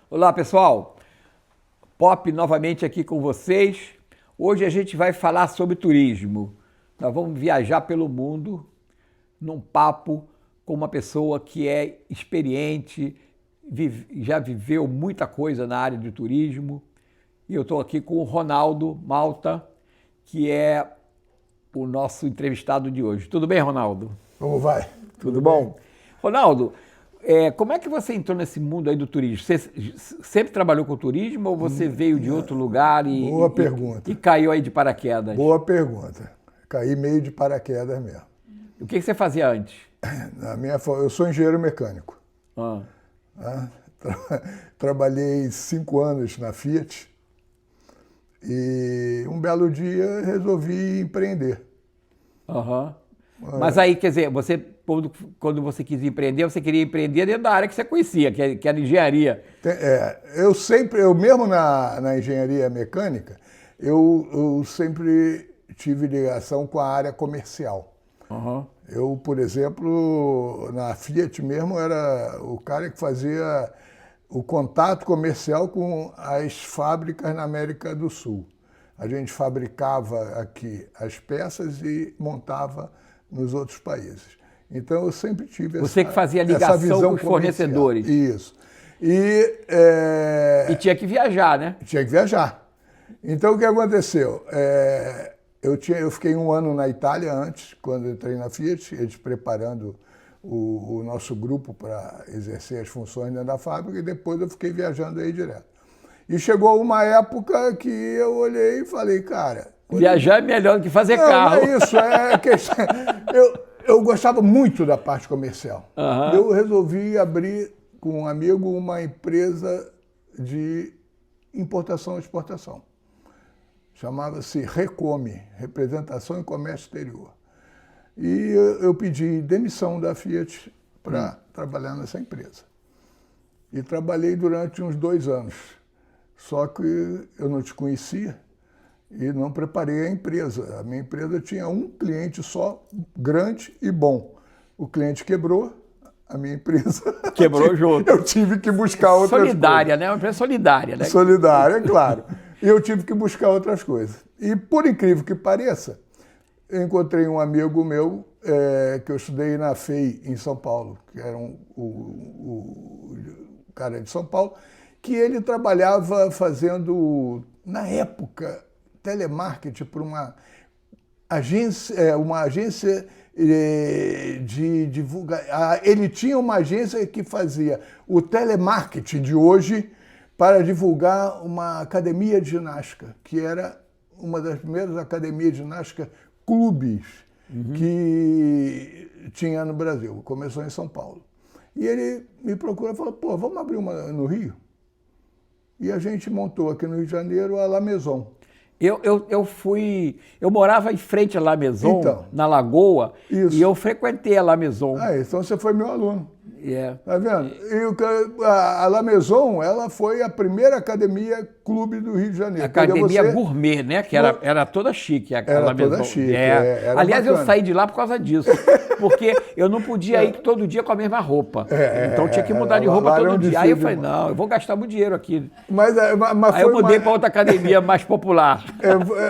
Olá, pessoal. Pop novamente aqui com vocês. Hoje a gente vai falar sobre turismo. Nós vamos viajar pelo mundo num papo com uma pessoa que é experiente, já viveu muita coisa na área de turismo. E eu estou aqui com o Ronaldo Malta, que é o nosso entrevistado de hoje. Tudo bem, Ronaldo? Como vai? Tudo bom? Ronaldo, como é que você entrou nesse mundo aí do turismo? Você sempre trabalhou com turismo ou você veio de outro lugar Boa pergunta. E caiu aí de paraquedas? Boa pergunta. Caí meio de paraquedas mesmo. O que você fazia antes? Eu sou engenheiro mecânico. Ah. Trabalhei 5 anos na Fiat e um belo dia resolvi empreender. Uhum. Mas aí, quer dizer, você, quando você quis empreender, você queria empreender dentro da área que você conhecia, que era engenharia. Eu mesmo na engenharia mecânica, eu sempre tive ligação com a área comercial. Uhum. Eu, por exemplo, na Fiat mesmo, era o cara que fazia o contato comercial com as fábricas na América do Sul. A gente fabricava aqui as peças e montava nos outros países. Então, eu sempre tive Você que fazia ligação com os fornecedores. Isso. E tinha que viajar, né? Tinha que viajar. Então, o que aconteceu? Eu fiquei 1 ano na Itália antes, quando entrei na Fiat, eles preparando o nosso grupo para exercer as funções dentro da fábrica, e depois eu fiquei viajando aí direto. E chegou uma época que eu olhei e falei, cara... Viajar é melhor do que fazer carro. Não é isso, eu gostava muito da parte comercial. Uhum. Eu resolvi abrir com um amigo uma empresa de importação e exportação. Chamava-se Recome, Representação e Comércio Exterior. E eu pedi demissão da Fiat para trabalhar nessa empresa. E trabalhei durante uns 2 anos. Só que eu não te conhecia e não preparei a empresa. A minha empresa tinha um cliente só, grande e bom. O cliente quebrou, a minha empresa... Quebrou junto. Eu tive que buscar outras coisas. Solidária, né? Uma empresa solidária, né? Solidária, claro. E eu tive que buscar outras coisas. E, por incrível que pareça, eu encontrei um amigo meu que eu estudei na FEI, em São Paulo, que era o cara de São Paulo, que ele trabalhava fazendo, na época, telemarketing para uma agência de divulgação. Ele tinha uma agência que fazia o telemarketing de hoje para divulgar uma academia de ginástica, que era uma das primeiras academias de ginástica clubes que tinha no Brasil. Começou em São Paulo. E ele me procurou e falou, pô, vamos abrir uma no Rio? E a gente montou aqui no Rio de Janeiro a La Maison. Eu morava em frente à La Maison, então, na Lagoa, isso. E eu frequentei a La Maison. Então você foi meu aluno. Yeah. Tá vendo? E a La Maison, ela foi a primeira academia clube do Rio de Janeiro. Academia gourmet, né? Que era toda chique. Era La Maison. toda chique. Era aliás, bacana. Eu saí de lá por causa disso. Porque eu não podia ir todo dia com a mesma roupa. Então tinha que mudar de roupa todo dia. Aí eu falei, não, eu vou gastar muito dinheiro aqui. Mas aí eu mudei para outra academia mais popular.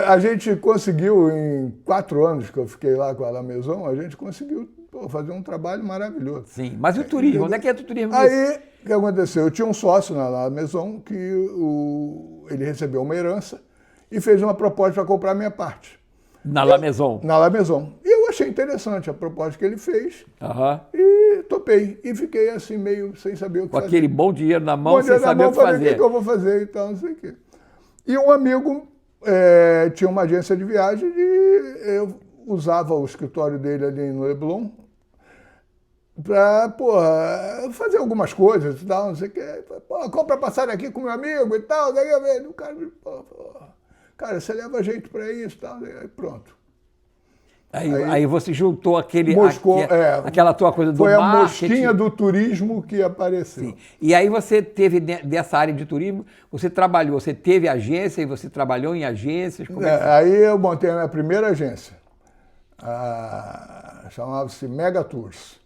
A gente conseguiu, em 4 anos que eu fiquei lá com a La Maison, a gente conseguiu fazer um trabalho maravilhoso. Sim, mas e o turismo? Onde é que é o turismo? Aí, o que aconteceu? Eu tinha um sócio na La Maison que ele recebeu uma herança e fez uma proposta para comprar a minha parte. Na La Maison? Na La Maison. E eu achei interessante a proposta que ele fez e topei. E fiquei assim, meio sem saber o que fazer. Com aquele bom dinheiro na mão, sem saber o que fazer. O que eu vou fazer e tal, não sei o quê. E um amigo tinha uma agência de viagem e eu usava o escritório dele ali no Leblon para, fazer algumas coisas e tal, não sei o quê. Compra passagem aqui com meu amigo e tal. Daí o cara me cara, você leva jeito para isso e tal. Aí pronto. Aí você juntou aquela tua coisa do marketing. Foi a mosquinha do turismo que apareceu. Sim. E aí você teve, dessa área de turismo, você trabalhou, você teve agência e você trabalhou em agências? Aí eu montei a minha primeira agência. Chamava-se Mega Tours.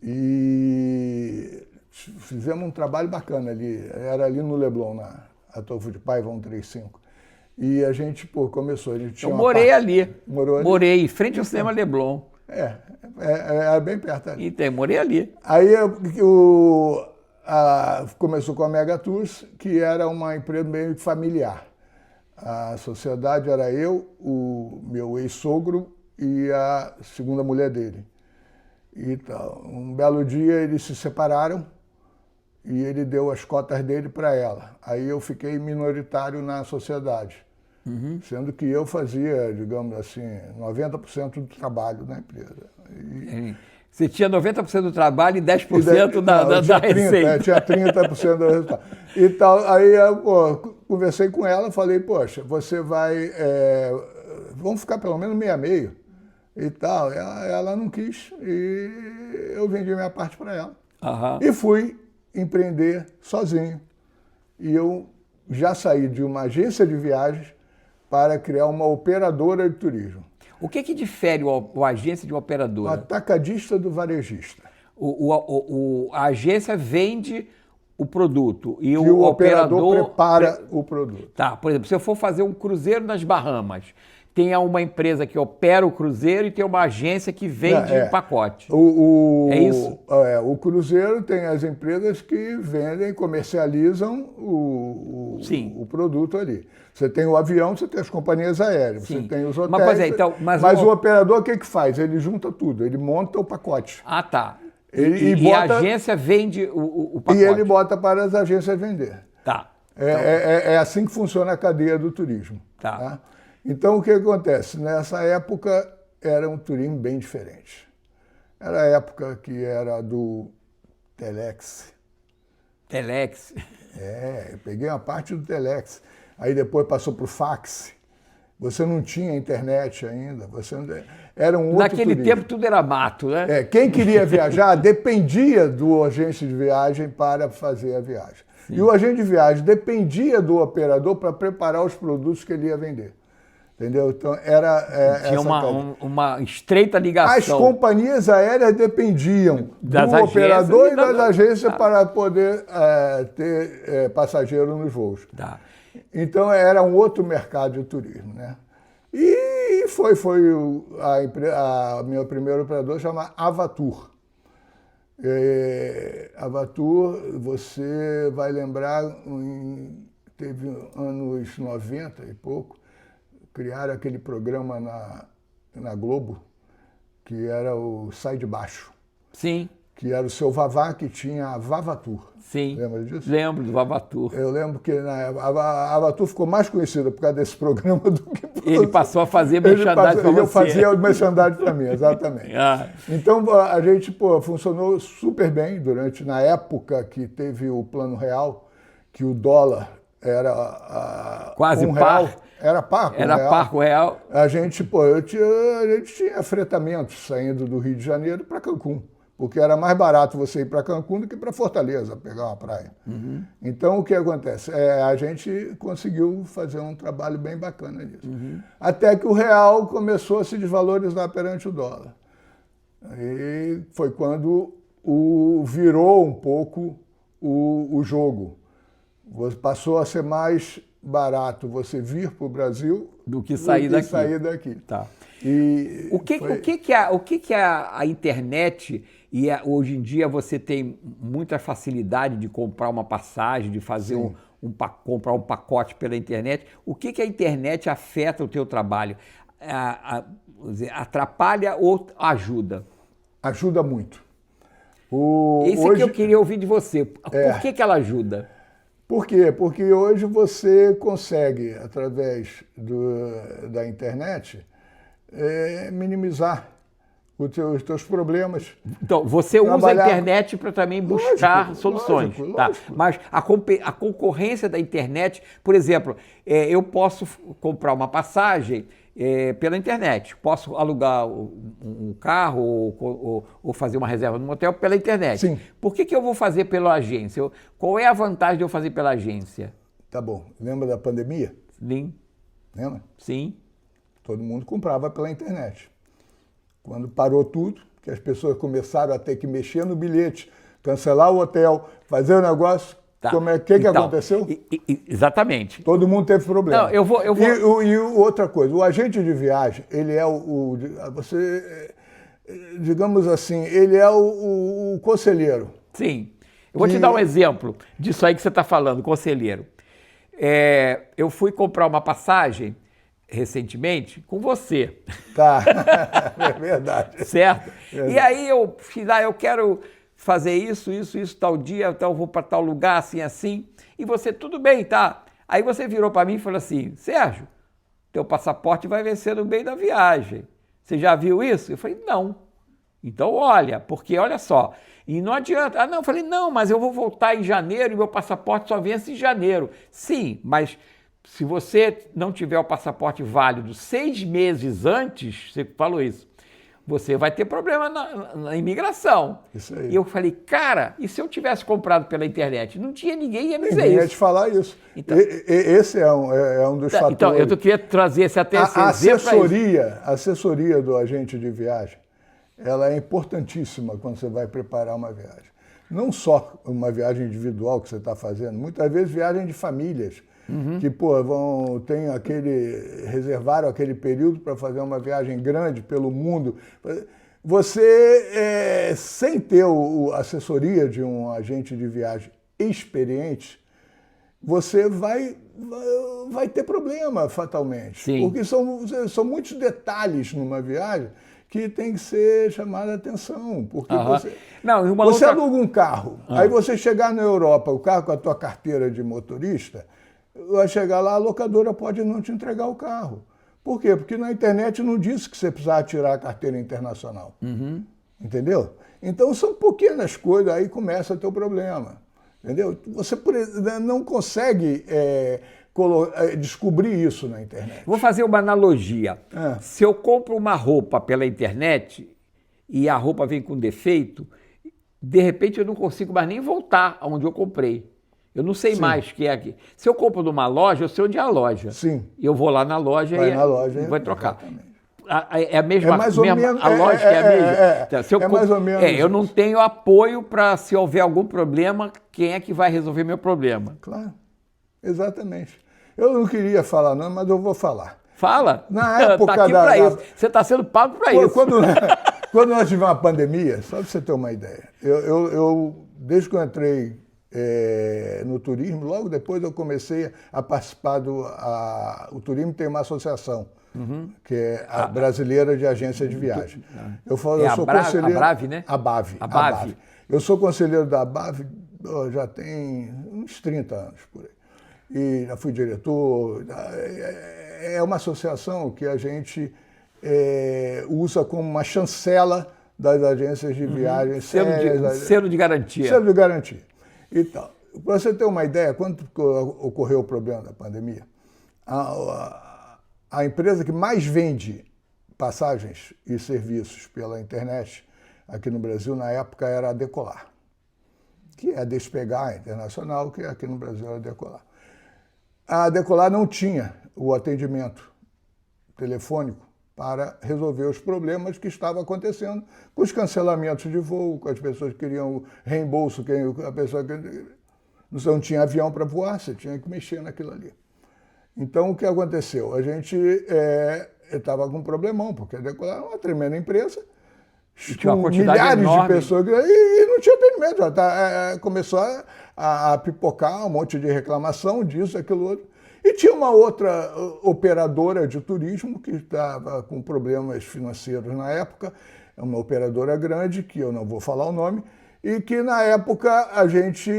E fizemos um trabalho bacana ali, era ali no Leblon, na Atolfo de Paiva 135. E a gente, começou, a gente tinha Eu uma morei parte- ali. Morou ali? Morei, em frente ao cinema Leblon. Era bem perto ali. Então, morei ali. Aí começou com a Mega Tours, que era uma empresa meio familiar. A sociedade era eu, o meu ex-sogro e a segunda mulher dele. E tal. Um belo dia eles se separaram e ele deu as cotas dele para ela. Aí eu fiquei minoritário na sociedade, sendo que eu fazia, digamos assim, 90% do trabalho da empresa. Você tinha 90% do trabalho e 10% Não, da eu tinha 30, receita. tinha 30% do resultado. E tal, aí eu, conversei com ela, falei, poxa, você vai, vamos ficar pelo menos meio a meio e tal. Ela não quis e eu vendi minha parte para ela. Aham. E fui empreender sozinho. E eu já saí de uma agência de viagens para criar uma operadora de turismo. O que difere o agência de uma O operadora? atacadista do varejista. A agência vende o produto e E o operador prepara pre- o produto. Tá, por exemplo, se eu for fazer um cruzeiro nas Bahamas, tem uma empresa que opera o cruzeiro e tem uma agência que vende o pacote. É isso? O cruzeiro tem as empresas que vendem, comercializam Sim. o produto ali. Você tem o avião, você tem as companhias aéreas, Sim. você tem os Mas, hotéis. pois é, então, mas o operador o que faz? Ele junta tudo, ele monta o pacote. Ah, tá. E a agência vende o pacote. E ele bota para as agências vender. Tá. É assim que funciona a cadeia do turismo. Tá. Então, o que acontece? Nessa época, era um turismo bem diferente. Era a época que era do Telex. Telex. Eu peguei uma parte do Telex. Aí depois passou para o fax. Você não tinha internet ainda. Era um outro Naquele turismo. tempo tudo era mato, né? Quem queria viajar dependia do agente de viagem para fazer a viagem. Sim. E o agente de viagem dependia do operador para preparar os produtos que ele ia vender. Entendeu? Então, tinha uma estreita ligação. As companhias aéreas dependiam das do operador e das agências Tá. para poder ter passageiro nos voos. Tá. Então, era um outro mercado de turismo, né? E foi a minha primeira operadora, chama Avatur. Avatur, você vai lembrar, teve anos 90 e pouco, criaram aquele programa na Globo, que era o Sai de Baixo. Sim. Que era o seu Vavá, que tinha a Vavatur. Sim. Lembra disso? Lembro do Vavatur. Eu lembro que a Avatur ficou mais conhecida por causa desse programa do que por Ele passou a fazer merchandising para você. Eu fazia o merchandising para mim, exatamente. Então, a gente funcionou super bem na época que teve o Plano Real, que o dólar era quase R$1. par. Era par com Era real. par com real. A gente tinha fretamentos saindo do Rio de Janeiro para Cancún, porque era mais barato você ir para Cancún do que para Fortaleza, pegar uma praia. Então, o que acontece? A gente conseguiu fazer um trabalho bem bacana nisso. Até que o real começou a se desvalorizar perante o dólar. E foi quando virou um pouco o jogo. Passou a ser mais barato você vir para o Brasil do que sair daqui. Tá. E o que é a internet? E hoje em dia você tem muita facilidade de comprar uma passagem, de fazer comprar um pacote pela internet. O que a internet afeta o teu trabalho? Atrapalha ou ajuda? Ajuda muito. Isso que eu queria ouvir de você. Por que ela ajuda? Por quê? Porque hoje você consegue, através da internet, minimizar os teus problemas. Então, você usa a internet para também buscar soluções. Lógico. Tá? Mas a concorrência da internet, por exemplo, eu posso comprar uma passagem pela internet, posso alugar um carro ou fazer uma reserva num hotel pela internet. Sim. Por que eu vou fazer pela agência? Qual é a vantagem de eu fazer pela agência? Tá bom. Lembra da pandemia? Sim. Lembra? Sim. Todo mundo comprava pela internet. Quando parou tudo, que as pessoas começaram a ter que mexer no bilhete cancelar o hotel, fazer o negócio. Tá. Como é que Então, aconteceu? Exatamente. Todo mundo teve problema. Não, eu vou... E outra coisa, o agente de viagem, ele é digamos assim, ele é o conselheiro. Sim. Eu vou te dar um exemplo disso aí que você está falando, conselheiro. Eu fui comprar uma passagem recentemente com você. Tá, é verdade. Certo? Verdade. E aí eu fiz, eu quero fazer isso, tal dia, então eu vou para tal lugar, assim. E você, tudo bem, tá? Aí você virou para mim e falou assim, Sérgio, teu passaporte vai vencer no meio da viagem. Você já viu isso? Eu falei, não. Então olha, porque olha só, e não adianta. Eu falei, não, mas eu vou voltar em janeiro e meu passaporte só vence em janeiro. Sim, mas se você não tiver o passaporte válido 6 meses antes, você falou isso, você vai ter problema na imigração. Isso aí. E eu falei, cara, e se eu tivesse comprado pela internet? Não tinha ninguém ia me dizer Ninguém isso. ia te falar isso. Então, esse é um dos fatores. Então, eu queria trazer esse até esse a assessoria do agente de viagem, ela é importantíssima quando você vai preparar uma viagem. Não só uma viagem individual que você está fazendo, muitas vezes viagem de famílias, que reservaram aquele período para fazer uma viagem grande pelo mundo. Você, sem ter a assessoria de um agente de viagem experiente, você vai ter problema fatalmente. Sim. Porque são muitos detalhes numa viagem que tem que ser chamada a atenção. Porque você aluga um carro, aí você chegar na Europa, o carro com a tua carteira de motorista, vai chegar lá, a locadora pode não te entregar o carro. Por quê? Porque na internet não disse que você precisava tirar a carteira internacional. Entendeu? Então são pequenas coisas, aí começa a ter o problema. Entendeu? Você não consegue descobrir isso na internet. Vou fazer uma analogia. Se eu compro uma roupa pela internet e a roupa vem com defeito, de repente eu não consigo mais nem voltar aonde eu comprei. Eu não sei mais o que é aqui. Se eu compro numa loja, eu sei onde é a loja. Sim. Eu vou lá na loja e vou trocar. Exatamente. É a mesma, mais ou menos, a lógica é a mesma. Então, se eu mais ou menos eu não tenho apoio para, se houver algum problema, quem é que vai resolver meu problema? Claro, exatamente. Eu não queria falar não, mas eu vou falar. Fala. Na época tá aqui para isso. Você está sendo pago para isso. Quando nós tivemos uma pandemia, só para você ter uma ideia, eu desde que eu entrei no turismo, logo depois eu comecei a participar o turismo tem uma associação, que é a Brasileira de Agência de Viagem. Eu sou conselheiro... A BAV, né? A BAV. Eu sou conselheiro da BAV já tem uns 30 anos, por aí. E já fui diretor. É uma associação que a gente usa como uma chancela das agências de viagem. Selo de garantia. Selo de garantia. Então, para você ter uma ideia, quando ocorreu o problema da pandemia, a empresa que mais vende passagens e serviços pela internet aqui no Brasil, na época, era a Decolar, que é a Despegar Internacional, que aqui no Brasil era a Decolar. A Decolar não tinha o atendimento telefônico para resolver os problemas que estavam acontecendo com os cancelamentos de voo, com as pessoas que queriam reembolso, a pessoa que não tinha avião para voar, você tinha que mexer naquilo ali. Então, o que aconteceu? A gente estava com um problemão, porque a Decolar era uma tremenda empresa, com milhares de pessoas, e não tinha atendimento. Começou a pipocar um monte de reclamação disso, aquilo outro. E tinha uma outra operadora de turismo que estava com problemas financeiros na época, uma operadora grande, que eu não vou falar o nome, e que na época a gente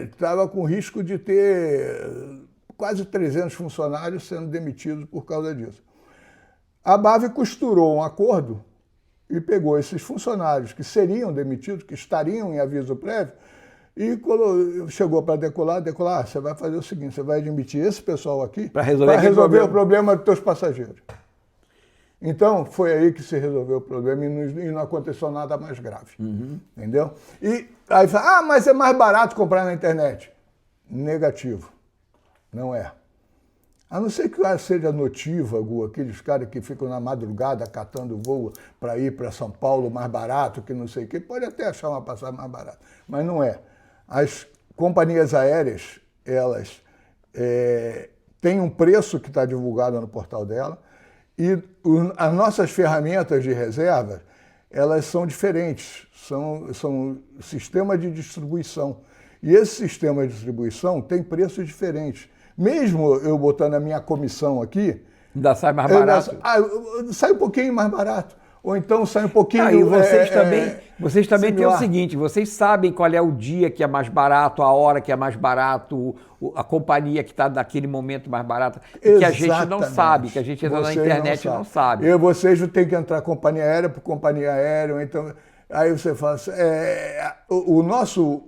estava com risco de ter quase 300 funcionários sendo demitidos por causa disso. A BAV costurou um acordo e pegou esses funcionários que seriam demitidos, que estariam em aviso prévio, e chegou para Decolar, você vai fazer o seguinte, você vai admitir esse pessoal aqui para resolver o problema dos teus passageiros. Então, foi aí que se resolveu o problema e não aconteceu nada mais grave. Entendeu? E aí fala, mas é mais barato comprar na internet. Negativo. Não é. A não ser que seja notívago, aqueles caras que ficam na madrugada catando voo para ir para São Paulo mais barato, que não sei o quê, pode até achar uma passagem mais barata, mas não é. As companhias aéreas, elas têm um preço que está divulgado no portal dela e as nossas ferramentas de reserva, elas são diferentes, são sistemas de distribuição. E esse sistema de distribuição tem preços diferentes. Mesmo eu botando a minha comissão aqui... Ainda sai mais barato? Sai um pouquinho mais barato. Ou então sai um pouquinho... E vocês também têm o seguinte, vocês sabem qual é o dia que é mais barato, a hora que é mais barato, a companhia que está naquele momento mais barata, que a gente não sabe, que a gente entra na internet e não sabe. E vocês têm que entrar companhia aérea por companhia aérea, então... Aí você fala assim, o nosso...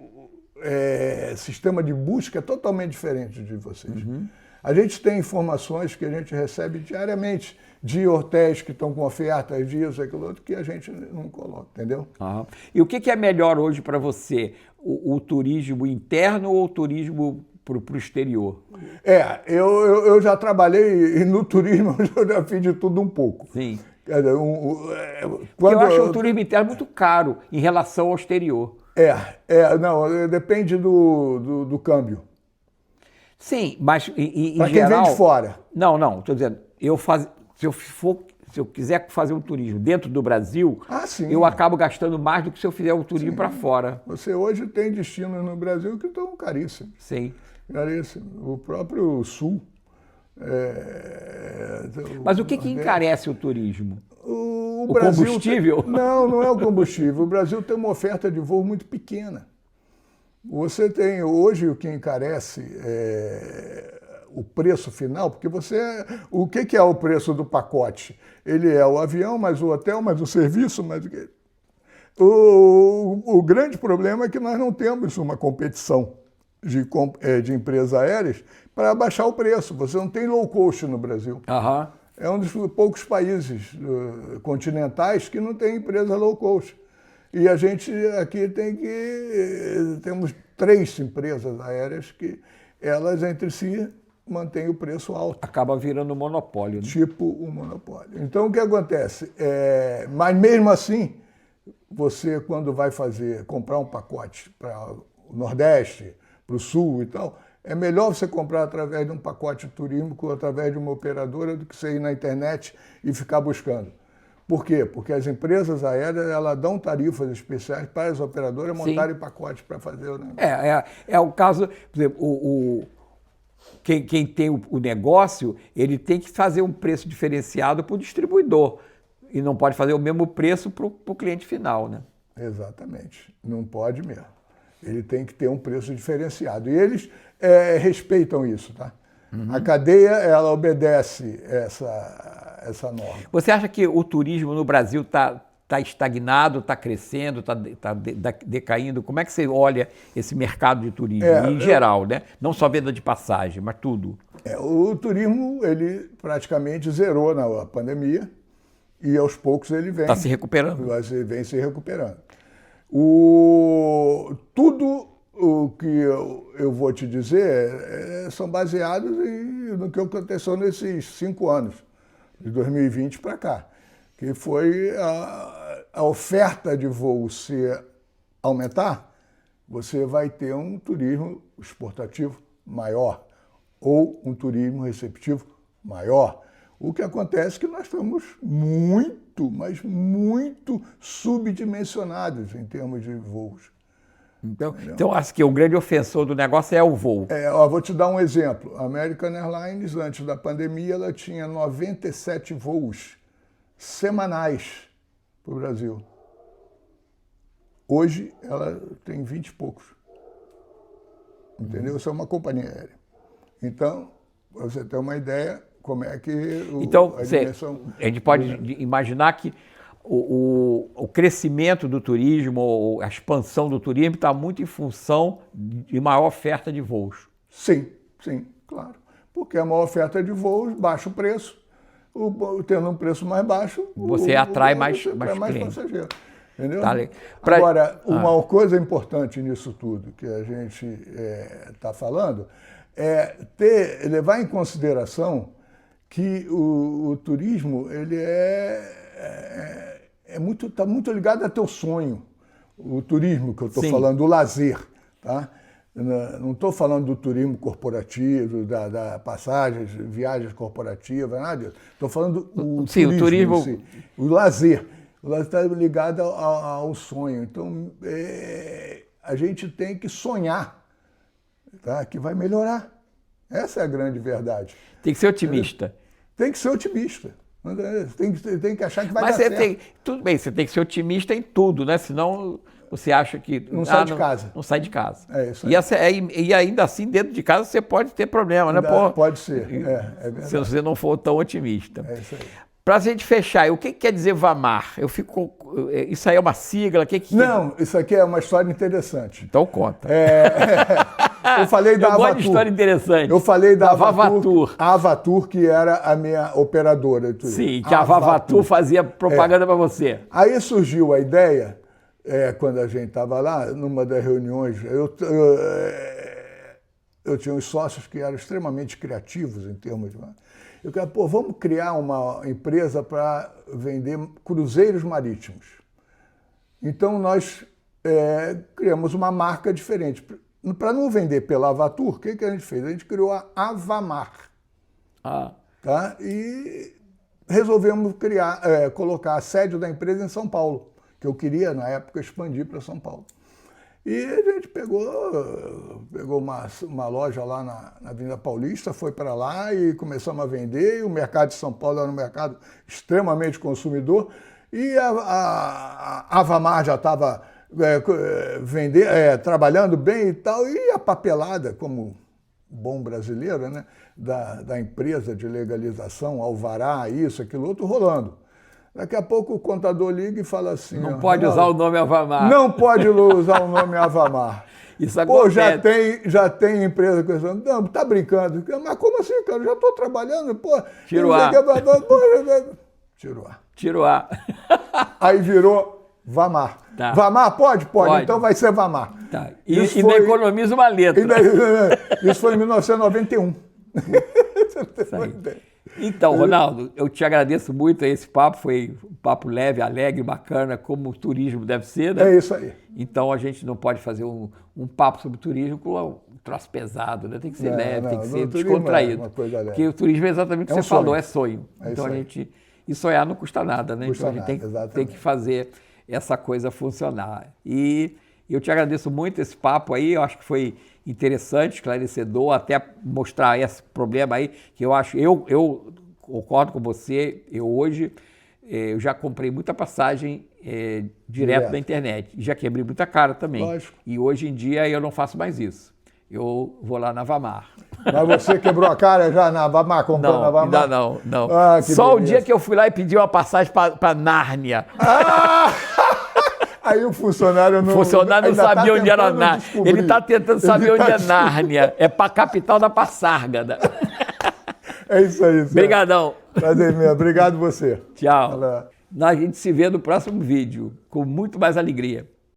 sistema de busca é totalmente diferente de vocês. Uhum. A gente tem informações que a gente recebe diariamente de hotéis que estão com ofertas disso, aquilo outro, que a gente não coloca, entendeu? Uhum. E o que é melhor hoje para você? O turismo interno ou o turismo para o exterior? Eu já trabalhei e no turismo eu já fiz de tudo um pouco. Sim. Quando eu acho o turismo interno muito caro em relação ao exterior. Não, depende do câmbio. Sim, mas em geral... Para quem vem de fora. Não, estou dizendo, se eu quiser fazer um turismo dentro do Brasil, eu acabo gastando mais do que se eu fizer um turismo para fora. Você hoje tem destinos no Brasil que estão caríssimos. Sim. Caríssimos. O próprio Sul. Mas o que encarece o turismo? O Brasil combustível? Não é o combustível. O Brasil tem uma oferta de voo muito pequena. Você tem hoje o que encarece o preço final, porque o que é o preço do pacote? Ele é o avião, mais o hotel, mais o serviço, mais o quê? O grande problema é que nós não temos uma competição de empresas aéreas para baixar o preço. Você não tem low cost no Brasil. Uhum. É um dos poucos países continentais que não tem empresa low cost. E a gente aqui temos 3 empresas aéreas que elas entre si mantêm o preço alto. Acaba virando um monopólio. Né? Tipo um monopólio. Então o que acontece? Mas mesmo assim, você quando vai comprar um pacote para o Nordeste, para o Sul e tal, é melhor você comprar através de um pacote turístico ou através de uma operadora do que você ir na internet e ficar buscando. Por quê? Porque as empresas aéreas elas dão tarifas especiais para as operadoras montarem pacotes para fazer o negócio. É o caso, por exemplo, quem tem o negócio, ele tem que fazer um preço diferenciado para o distribuidor e não pode fazer o mesmo preço para o cliente final, né? Exatamente, não pode mesmo. Ele tem que ter um preço diferenciado. E eles respeitam isso, tá? Uhum. A cadeia, ela obedece essa norma. Você acha que o turismo no Brasil está estagnado, está crescendo, está decaindo? Como é que você olha esse mercado de turismo em geral, né? Não só venda de passagem, mas tudo. O turismo, ele praticamente zerou na pandemia e aos poucos ele vem... Está se recuperando. Vem se recuperando. Tudo o que eu vou te dizer são baseados no que aconteceu nesses 5 anos, de 2020 para cá, que foi a oferta de voo se aumentar, você vai ter um turismo exportativo maior ou um turismo receptivo maior. O que acontece é que nós estamos muito, mas muito subdimensionados em termos de voos. Então acho que o grande ofensor do negócio é o voo. Vou te dar um exemplo. A American Airlines, antes da pandemia, ela tinha 97 voos semanais para o Brasil. Hoje, ela tem 20 e poucos. Entendeu? Isso é uma companhia aérea. Então, para você ter uma ideia, como é que a dimensão... A gente pode imaginar que o crescimento do turismo, a expansão do turismo está muito em função de maior oferta de voos. Sim, claro. Porque a maior oferta de voos, baixa o preço, tendo um preço mais baixo... Você atrai mais clientes. Passageiro. Entendeu? Tá, Agora, uma coisa importante nisso tudo que a gente está falando é levar em consideração que o turismo ele está muito ligado ao teu sonho. O turismo que eu estou falando, o lazer, tá? Não estou falando do turismo corporativo, da passagens, viagens corporativas, nada disso. Estou falando do turismo em si, o lazer. O lazer está ligado ao sonho. Então, a gente tem que sonhar, tá? Que vai melhorar. Essa é a grande verdade. Tem que ser otimista. Tem que ser otimista. Tem que achar que vai dar certo. Tudo bem, você tem que ser otimista em tudo, né? Senão você acha que... Não sai de casa. Não sai de casa. É isso aí. E ainda assim, dentro de casa, você pode ter problema, né? Pode ser, é verdade. Se você não for tão otimista. É isso aí. Para a gente fechar, o que quer dizer VAMAR? Isso aí é uma sigla? Não, isso aqui é uma história interessante. Então conta. Eu falei da Avatur. Eu gosto de história interessante. Eu falei da Vavatur. A Avatur, que era a minha operadora. Sim, que a Vavatur fazia propaganda para você. Aí surgiu a ideia, quando a gente estava lá, numa das reuniões, eu tinha uns sócios que eram extremamente criativos em termos de... Eu falei, vamos criar uma empresa para vender cruzeiros marítimos. Então, nós criamos uma marca diferente. Para não vender pela Avatur, o que a gente fez? A gente criou a Avamar. Tá? E resolvemos colocar a sede da empresa em São Paulo, que eu queria, na época, expandir para São Paulo. E a gente pegou uma loja lá na Avenida Paulista, foi para lá e começamos a vender. E o mercado de São Paulo era um mercado extremamente consumidor. E a Avamar já estava trabalhando bem e tal. E a papelada, como bom brasileiro, né, da empresa de legalização, alvará, isso, aquilo outro, rolando. Daqui a pouco o contador liga e fala assim... Não pode usar o nome Avamar. Não pode usar o nome Avamar. Isso acontece. Já tem empresa pensando, não, tá brincando. Mas como assim, cara? Eu já estou trabalhando, Tira o ar. Tira o ar. Ar. Aí virou Vamar. Tá. Vamar pode? Pode. Então vai ser Vamar. Tá. E não economiza uma letra. Isso foi em 1991. Então, Ronaldo, eu te agradeço muito. Esse papo foi um papo leve, alegre, bacana, como o turismo deve ser, né? É isso aí. Então, a gente não pode fazer um papo sobre turismo com um troço pesado, né? Tem que ser leve, tem que ser descontraído. Porque o turismo é exatamente o que você falou, é sonho. Então, e sonhar não custa nada, né? Então, a gente tem que fazer essa coisa funcionar. E eu te agradeço muito esse papo aí, eu acho que foi interessante, esclarecedor, até mostrar esse problema aí, que eu acho, eu concordo com você, eu já comprei muita passagem direto da internet, e já quebrei muita cara também. Lógico. E hoje em dia eu não faço mais isso. Eu vou lá na Vamar. Mas você quebrou a cara já na Vamar, comprou na Vamar? Ainda não. Só o dia que eu fui lá e pedi uma passagem para Nárnia. Aí o funcionário não sabia onde era Nárnia. Ele está tentando saber onde é Nárnia. É para a capital da Passárgada. É isso aí. Obrigadão. Prazer mesmo. Obrigado você. Tchau. A gente se vê no próximo vídeo, com muito mais alegria.